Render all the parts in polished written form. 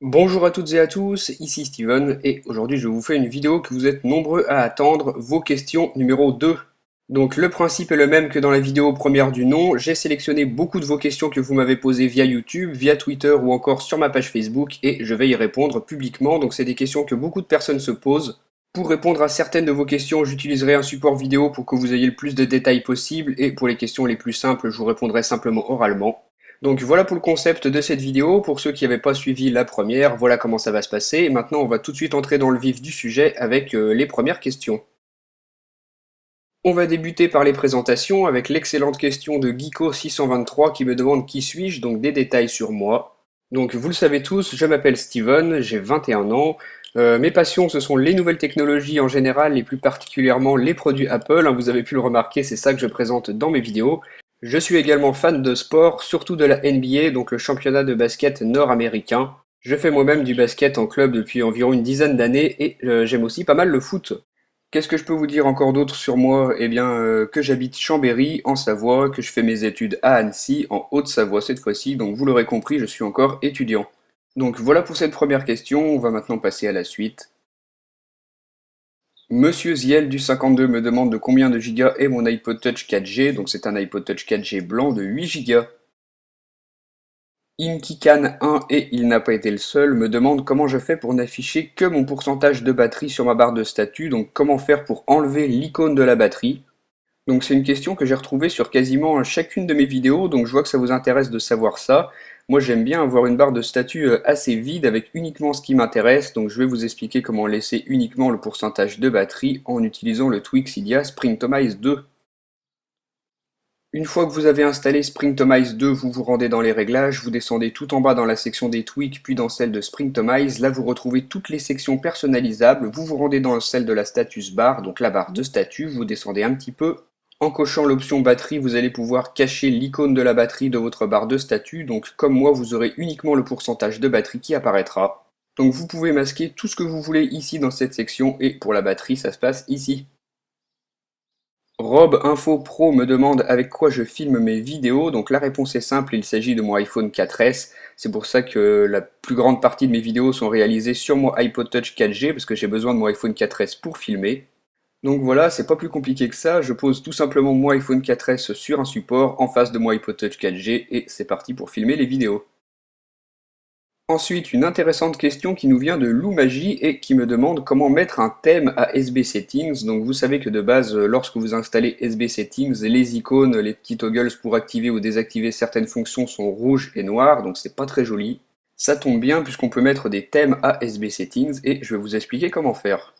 Bonjour à toutes et à tous, ici Steven et aujourd'hui je vous fais une vidéo que vous êtes nombreux à attendre, vos questions numéro 2. Donc le principe est le même que dans la vidéo première du nom, j'ai sélectionné beaucoup de vos questions que vous m'avez posées via YouTube, via Twitter ou encore sur ma page Facebook et je vais y répondre publiquement, donc c'est des questions que beaucoup de personnes se posent. Pour répondre à certaines de vos questions, j'utiliserai un support vidéo pour que vous ayez le plus de détails possible et pour les questions les plus simples, je vous répondrai simplement oralement. Donc voilà pour le concept de cette vidéo. Pour ceux qui n'avaient pas suivi la première, voilà comment ça va se passer. Et maintenant, on va tout de suite entrer dans le vif du sujet avec les premières questions. On va débuter par les présentations avec l'excellente question de Geeko623 qui me demande qui suis-je, donc des détails sur moi. Donc vous le savez tous, je m'appelle Steven, j'ai 21 ans. Mes passions, ce sont les nouvelles technologies en général, et plus particulièrement les produits Apple, hein, vous avez pu le remarquer, c'est ça que je présente dans mes vidéos. Je suis également fan de sport, surtout de la NBA, donc le championnat de basket nord-américain. Je fais moi-même du basket en club depuis environ une dizaine d'années et j'aime aussi pas mal le foot. Qu'est-ce que je peux vous dire encore d'autre sur moi? Eh bien, que j'habite Chambéry, en Savoie, que je fais mes études à Annecy, en Haute-Savoie cette fois-ci, donc vous l'aurez compris, je suis encore étudiant. Donc voilà pour cette première question, on va maintenant passer à la suite. Monsieur Ziel du 52 me demande de combien de gigas est mon iPod Touch 4G, donc c'est un iPod Touch 4G blanc de 8 gigas. Imkikan1 et il n'a pas été le seul me demande comment je fais pour n'afficher que mon pourcentage de batterie sur ma barre de statut, donc comment faire pour enlever l'icône de la batterie. Donc c'est une question que j'ai retrouvée sur quasiment chacune de mes vidéos, donc je vois que ça vous intéresse de savoir ça. Moi j'aime bien avoir une barre de statut assez vide avec uniquement ce qui m'intéresse, donc je vais vous expliquer comment laisser uniquement le pourcentage de batterie en utilisant le Twixedia Springtomize 2. Une fois que vous avez installé Springtomize 2, vous vous rendez dans les réglages, vous descendez tout en bas dans la section des tweaks, puis dans celle de Springtomize. Là, vous retrouvez toutes les sections personnalisables. Vous vous rendez dans celle de la status bar, donc la barre de statut. Vous descendez un petit peu. En cochant l'option batterie, vous allez pouvoir cacher l'icône de la batterie de votre barre de statut. Donc, comme moi, vous aurez uniquement le pourcentage de batterie qui apparaîtra. Donc, vous pouvez masquer tout ce que vous voulez ici dans cette section. Et pour la batterie, ça se passe ici. Rob Info Pro me demande avec quoi je filme mes vidéos. Donc la réponse est simple, il s'agit de mon iPhone 4S. C'est pour ça que la plus grande partie de mes vidéos sont réalisées sur mon iPod Touch 4G parce que j'ai besoin de mon iPhone 4S pour filmer. Donc voilà, c'est pas plus compliqué que ça. Je pose tout simplement mon iPhone 4S sur un support en face de mon iPod Touch 4G et c'est parti pour filmer les vidéos. Ensuite, une intéressante question qui nous vient de Lou Magie et qui me demande comment mettre un thème à SB Settings. Donc vous savez que de base, lorsque vous installez SB Settings, les icônes, les petits toggles pour activer ou désactiver certaines fonctions sont rouges et noirs, donc c'est pas très joli. Ça tombe bien puisqu'on peut mettre des thèmes à SB Settings et je vais vous expliquer comment faire.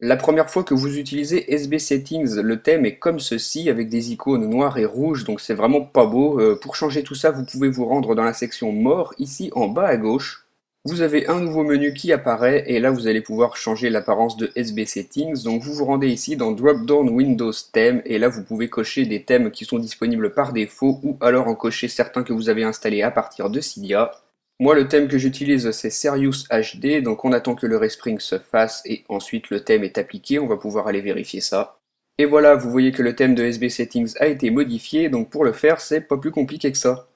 La première fois que vous utilisez SB Settings, le thème est comme ceci avec des icônes noires et rouges, donc c'est vraiment pas beau. Pour changer tout ça, vous pouvez vous rendre dans la section More, ici en bas à gauche. Vous avez un nouveau menu qui apparaît et là vous allez pouvoir changer l'apparence de SB Settings. Donc vous vous rendez ici dans Drop Down Windows Theme et là vous pouvez cocher des thèmes qui sont disponibles par défaut ou alors en cocher certains que vous avez installés à partir de Cydia. Moi, le thème que j'utilise, c'est Serious HD, donc on attend que le respring se fasse et ensuite le thème est appliqué, on va pouvoir aller vérifier ça. Et voilà, vous voyez que le thème de SB Settings a été modifié, donc pour le faire, c'est pas plus compliqué que ça.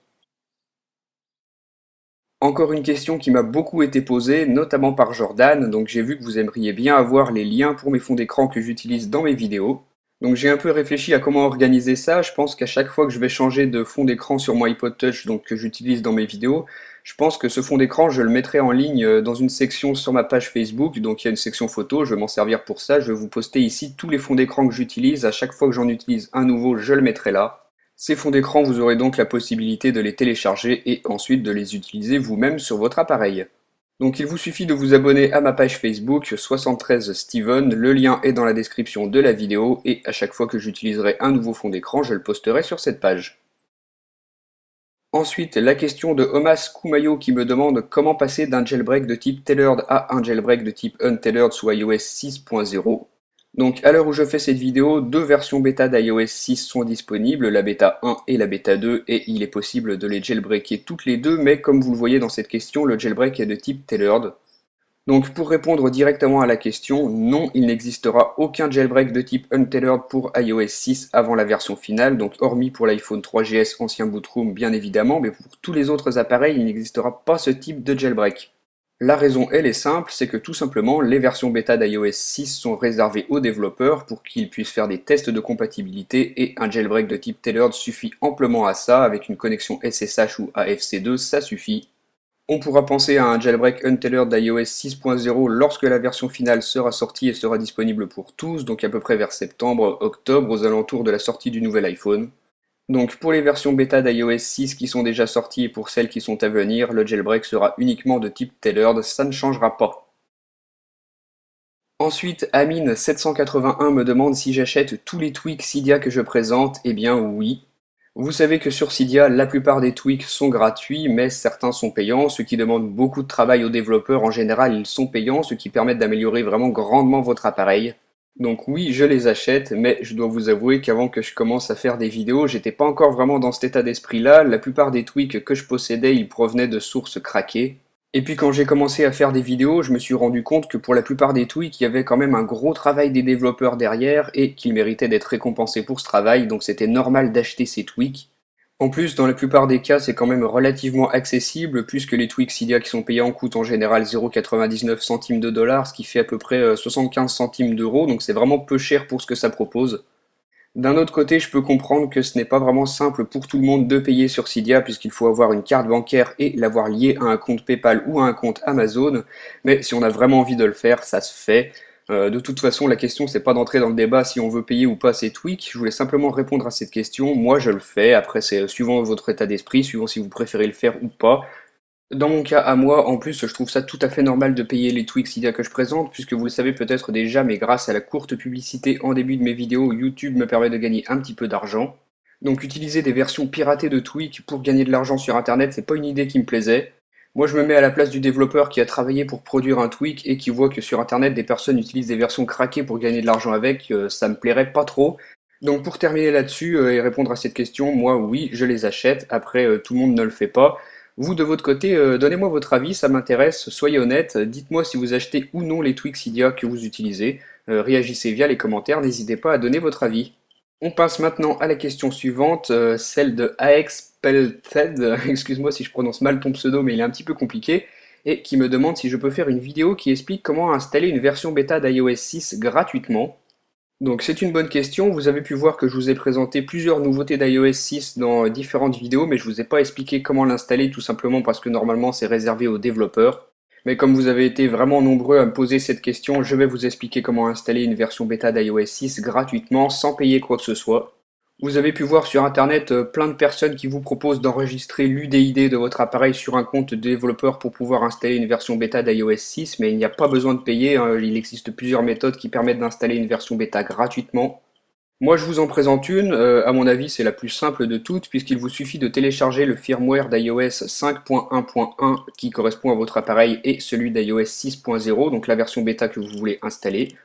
Encore une question qui m'a beaucoup été posée, notamment par Jordan, donc j'ai vu que vous aimeriez bien avoir les liens pour mes fonds d'écran que j'utilise dans mes vidéos. Donc j'ai un peu réfléchi à comment organiser ça, je pense qu'à chaque fois que je vais changer de fond d'écran sur mon iPod Touch, donc que j'utilise dans mes vidéos, je pense que ce fond d'écran je le mettrai en ligne dans une section sur ma page Facebook, donc il y a une section photo, je vais m'en servir pour ça, je vais vous poster ici tous les fonds d'écran que j'utilise, à chaque fois que j'en utilise un nouveau, je le mettrai là. Ces fonds d'écran, vous aurez donc la possibilité de les télécharger et ensuite de les utiliser vous-même sur votre appareil. Donc il vous suffit de vous abonner à ma page Facebook 73 Steven, le lien est dans la description de la vidéo et à chaque fois que j'utiliserai un nouveau fond d'écran, je le posterai sur cette page. Ensuite, la question de Omas Kumayo qui me demande comment passer d'un jailbreak de type tailored à un jailbreak de type untailored sous iOS 6.0. Donc à l'heure où je fais cette vidéo, deux versions bêta d'iOS 6 sont disponibles, la bêta 1 et la bêta 2, et il est possible de les jailbreaker toutes les deux, mais comme vous le voyez dans cette question, le jailbreak est de type tailored. Donc pour répondre directement à la question, non, il n'existera aucun jailbreak de type Untethered pour iOS 6 avant la version finale, donc hormis pour l'iPhone 3GS ancien Bootroom bien évidemment, mais pour tous les autres appareils, il n'existera pas ce type de jailbreak. La raison, elle est simple, c'est que tout simplement, les versions bêta d'iOS 6 sont réservées aux développeurs pour qu'ils puissent faire des tests de compatibilité et un jailbreak de type Tethered suffit amplement à ça, avec une connexion SSH ou AFC2, ça suffit. On pourra penser à un jailbreak untethered d'iOS 6.0 lorsque la version finale sera sortie et sera disponible pour tous, donc à peu près vers septembre, octobre, aux alentours de la sortie du nouvel iPhone. Donc pour les versions bêta d'iOS 6 qui sont déjà sorties et pour celles qui sont à venir, le jailbreak sera uniquement de type tethered, ça ne changera pas. Ensuite, Amine781 me demande si j'achète tous les tweaks Cydia que je présente. Eh bien oui. Vous savez que sur Cydia, la plupart des tweaks sont gratuits, mais certains sont payants, ce qui demande beaucoup de travail aux développeurs. En général, ils sont payants, ce qui permet d'améliorer vraiment grandement votre appareil. Donc oui, je les achète, mais je dois vous avouer qu'avant que je commence à faire des vidéos, j'étais pas encore vraiment dans cet état d'esprit-là. La plupart des tweaks que je possédais, ils provenaient de sources craquées. Et puis quand j'ai commencé à faire des vidéos, je me suis rendu compte que pour la plupart des tweaks, il y avait quand même un gros travail des développeurs derrière et qu'ils méritaient d'être récompensés pour ce travail, donc c'était normal d'acheter ces tweaks. En plus, dans la plupart des cas, c'est quand même relativement accessible puisque les tweaks Cydia qui sont payants coûtent en général 0,99 centimes de dollars, ce qui fait à peu près 75 centimes d'euros, donc c'est vraiment peu cher pour ce que ça propose. D'un autre côté, je peux comprendre que ce n'est pas vraiment simple pour tout le monde de payer sur Cydia puisqu'il faut avoir une carte bancaire et l'avoir liée à un compte PayPal ou à un compte Amazon, mais si on a vraiment envie de le faire, ça se fait. De toute façon, la question c'est pas d'entrer dans le débat si on veut payer ou pas ces tweaks, je voulais simplement répondre à cette question. Moi je le fais, après c'est suivant votre état d'esprit, suivant si vous préférez le faire ou pas. Dans mon cas à moi, en plus, je trouve ça tout à fait normal de payer les tweaks Cydia que je présente, puisque vous le savez peut-être déjà, mais grâce à la courte publicité en début de mes vidéos, YouTube me permet de gagner un petit peu d'argent. Donc utiliser des versions piratées de tweaks pour gagner de l'argent sur internet, c'est pas une idée qui me plaisait. Moi je me mets à la place du développeur qui a travaillé pour produire un tweak et qui voit que sur internet des personnes utilisent des versions craquées pour gagner de l'argent avec, ça me plairait pas trop. Donc pour terminer là-dessus et répondre à cette question, moi oui, je les achète, après tout le monde ne le fait pas. Vous, de votre côté, donnez-moi votre avis, ça m'intéresse, soyez honnête, dites-moi si vous achetez ou non les tweaks Cydia que vous utilisez, réagissez via les commentaires, n'hésitez pas à donner votre avis. On passe maintenant à la question suivante, celle de AXPelted, excuse-moi si je prononce mal ton pseudo mais il est un petit peu compliqué, et qui me demande si je peux faire une vidéo qui explique comment installer une version bêta d'iOS 6 gratuitement. Donc c'est une bonne question, vous avez pu voir que je vous ai présenté plusieurs nouveautés d'iOS 6 dans différentes vidéos, mais je vous ai pas expliqué comment l'installer tout simplement parce que normalement c'est réservé aux développeurs. Mais comme vous avez été vraiment nombreux à me poser cette question, je vais vous expliquer comment installer une version bêta d'iOS 6 gratuitement sans payer quoi que ce soit. Vous avez pu voir sur internet plein de personnes qui vous proposent d'enregistrer l'UDID de votre appareil sur un compte développeur pour pouvoir installer une version bêta d'iOS 6, mais il n'y a pas besoin de payer, hein. Il existe plusieurs méthodes qui permettent d'installer une version bêta gratuitement. Moi je vous en présente une, à mon avis c'est la plus simple de toutes puisqu'il vous suffit de télécharger le firmware d'iOS 5.1.1 qui correspond à votre appareil et celui d'iOS 6.0, donc la version bêta que vous voulez installer.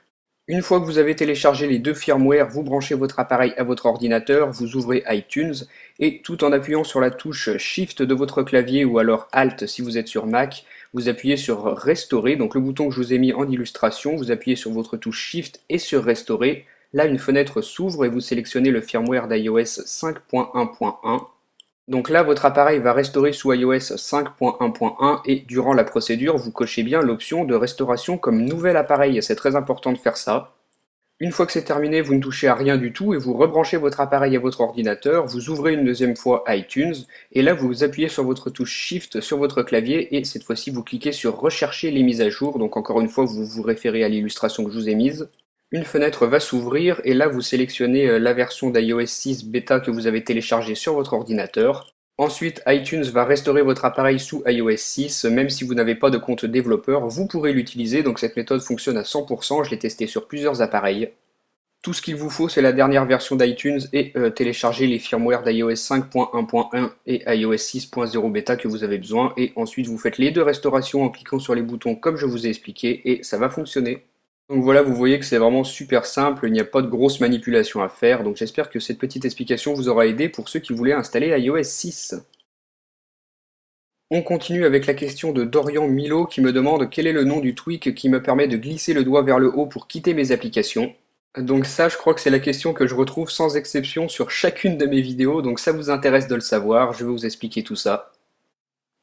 Une fois que vous avez téléchargé les deux firmware, vous branchez votre appareil à votre ordinateur, vous ouvrez iTunes et tout en appuyant sur la touche Shift de votre clavier ou alors Alt si vous êtes sur Mac, vous appuyez sur Restaurer, donc le bouton que je vous ai mis en illustration, vous appuyez sur votre touche Shift et sur Restaurer. Là, une fenêtre s'ouvre et vous sélectionnez le firmware d'iOS 5.1.1. Donc là, votre appareil va restaurer sous iOS 5.1.1 et durant la procédure, vous cochez bien l'option de restauration comme nouvel appareil. C'est très important de faire ça. Une fois que c'est terminé, vous ne touchez à rien du tout et vous rebranchez votre appareil à votre ordinateur, vous ouvrez une deuxième fois iTunes et là vous appuyez sur votre touche Shift sur votre clavier et cette fois-ci vous cliquez sur Rechercher les mises à jour. Donc encore une fois, vous vous référez à l'illustration que je vous ai mise. Une fenêtre va s'ouvrir et là vous sélectionnez la version d'iOS 6 bêta que vous avez téléchargée sur votre ordinateur. Ensuite, iTunes va restaurer votre appareil sous iOS 6, même si vous n'avez pas de compte développeur, vous pourrez l'utiliser, donc cette méthode fonctionne à 100%, je l'ai testé sur plusieurs appareils. Tout ce qu'il vous faut, c'est la dernière version d'iTunes et télécharger les firmware d'iOS 5.1.1 et iOS 6.0 bêta que vous avez besoin, et ensuite vous faites les deux restaurations en cliquant sur les boutons comme je vous ai expliqué, et ça va fonctionner. Donc voilà, vous voyez que c'est vraiment super simple, il n'y a pas de grosse manipulation à faire, donc j'espère que cette petite explication vous aura aidé pour ceux qui voulaient installer iOS 6. On continue avec la question de Dorian Milo qui me demande quel est le nom du tweak qui me permet de glisser le doigt vers le haut pour quitter mes applications. Donc ça, je crois que c'est la question que je retrouve sans exception sur chacune de mes vidéos, donc ça vous intéresse de le savoir, je vais vous expliquer tout ça.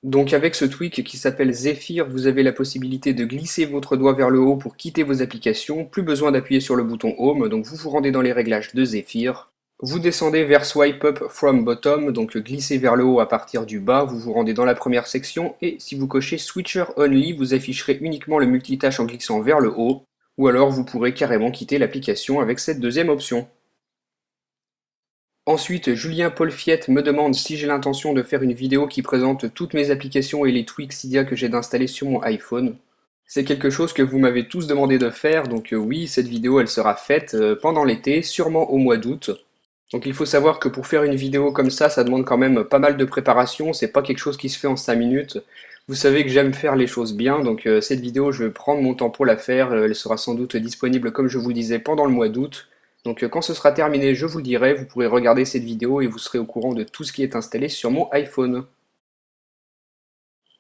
Donc avec ce tweak qui s'appelle Zephyr, vous avez la possibilité de glisser votre doigt vers le haut pour quitter vos applications, plus besoin d'appuyer sur le bouton Home, donc vous vous rendez dans les réglages de Zephyr. Vous descendez vers Swipe Up from Bottom, donc glisser vers le haut à partir du bas, vous vous rendez dans la première section, et si vous cochez Switcher Only, vous afficherez uniquement le multitâche en glissant vers le haut, ou alors vous pourrez carrément quitter l'application avec cette deuxième option. Ensuite, Julien Paul Fiette me demande si j'ai l'intention de faire une vidéo qui présente toutes mes applications et les tweaks Cydia que j'ai d'installer sur mon iPhone. C'est quelque chose que vous m'avez tous demandé de faire, donc oui, cette vidéo elle sera faite pendant l'été, sûrement au mois d'août. Donc il faut savoir que pour faire une vidéo comme ça demande quand même pas mal de préparation, c'est pas quelque chose qui se fait en 5 minutes. Vous savez que j'aime faire les choses bien, donc cette vidéo je vais prendre mon temps pour la faire, elle sera sans doute disponible comme je vous le disais pendant le mois d'août. Donc quand ce sera terminé, je vous le dirai, vous pourrez regarder cette vidéo et vous serez au courant de tout ce qui est installé sur mon iPhone.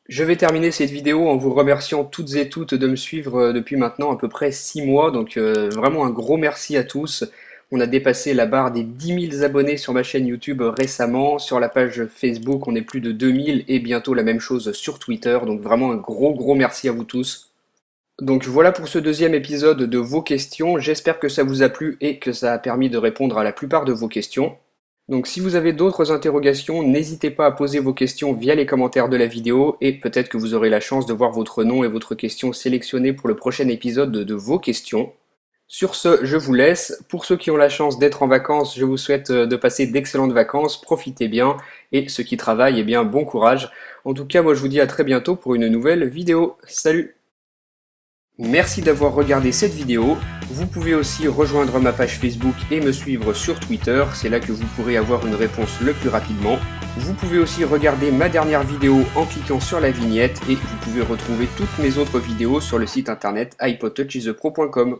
Je vais terminer cette vidéo en vous remerciant toutes et toutes de me suivre depuis maintenant à peu près 6 mois, donc vraiment un gros merci à tous. On a dépassé la barre des 10 000 abonnés sur ma chaîne YouTube récemment. Sur la page Facebook, on est plus de 2000 et bientôt la même chose sur Twitter. Donc vraiment un gros merci à vous tous. Donc voilà pour ce deuxième épisode de vos questions. J'espère que ça vous a plu et que ça a permis de répondre à la plupart de vos questions. Donc si vous avez d'autres interrogations, n'hésitez pas à poser vos questions via les commentaires de la vidéo et peut-être que vous aurez la chance de voir votre nom et votre question sélectionnés pour le prochain épisode de vos questions. Sur ce, je vous laisse. Pour ceux qui ont la chance d'être en vacances, je vous souhaite de passer d'excellentes vacances, profitez bien, et ceux qui travaillent, eh bien, bon courage. En tout cas, moi je vous dis à très bientôt pour une nouvelle vidéo. Salut! Merci d'avoir regardé cette vidéo. Vous pouvez aussi rejoindre ma page Facebook et me suivre sur Twitter, c'est là que vous pourrez avoir une réponse le plus rapidement. Vous pouvez aussi regarder ma dernière vidéo en cliquant sur la vignette et vous pouvez retrouver toutes mes autres vidéos sur le site internet iPodTouchIsAPro.com.